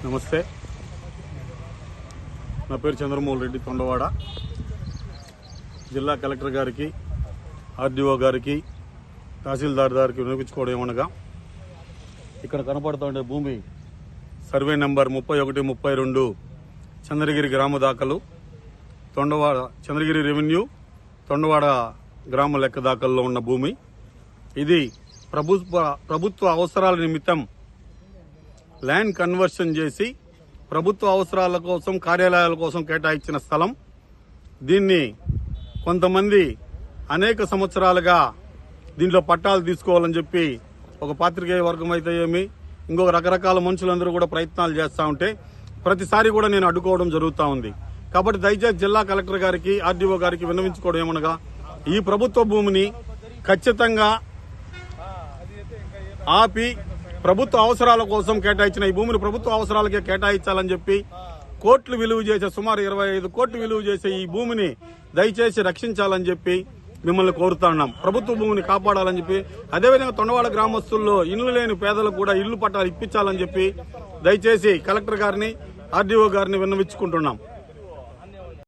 నమస్తే, నా పేరు చంద్రమోహన్ రెడ్డి, తొండవాడ. జిల్లా కలెక్టర్ గారికి, ఆర్డీఓ గారికి, తహసీల్దార్ గారికి వినిపించుకోవడం ఏమనగా, ఇక్కడ కనపడుతుండే భూమి సర్వే నెంబర్ 3132 చంద్రగిరి గ్రామ దాఖలు, తొండవాడ చంద్రగిరి రెవెన్యూ తొండవాడ గ్రామ లెక్క దాఖల్లో ఉన్న భూమి. ఇది ప్రభుత్వ అవసరాల నిమిత్తం ల్యాండ్ కన్వర్షన్ చేసి ప్రభుత్వ అవసరాల కోసం, కార్యాలయాల కోసం కేటాయించిన స్థలం. దీన్ని కొంతమంది అనేక సంవత్సరాలుగా దీంట్లో పట్టాలు తీసుకోవాలని చెప్పి ఒక పాత్రికేయ వర్గం అయితే ఏమి, ఇంకొక రకరకాల మనుషులందరూ కూడా ప్రయత్నాలు చేస్తూ ఉంటే ప్రతిసారి కూడా నేను అడ్డుకోవడం జరుగుతూ ఉంది. కాబట్టి దయచేసి జిల్లా కలెక్టర్ గారికి, ఆర్డీఓ గారికి విన్నవించుకోవడం ఏమనగా, ఈ ప్రభుత్వ భూమిని ఖచ్చితంగా ఆపి ప్రభుత్వ అవసరాల కోసం కేటాయించిన ఈ భూమిని ప్రభుత్వ అవసరాలకే కేటాయించాలని చెప్పి కోట్లు విలువ చేసే, సుమారు 25 కోట్లు విలువ చేసే ఈ భూమిని దయచేసి రక్షించాలని చెప్పి మిమ్మల్ని కోరుతున్నాం. ప్రభుత్వ భూమిని కాపాడాలని చెప్పి, అదేవిధంగా తొండవాడ గ్రామస్తుల్లో ఇల్లు లేని పేదలకు కూడా ఇల్లు పట్టాలు ఇప్పించాలని చెప్పి దయచేసి కలెక్టర్ గారిని, ఆర్డీఓ గారిని విన్నవించుకుంటున్నాం.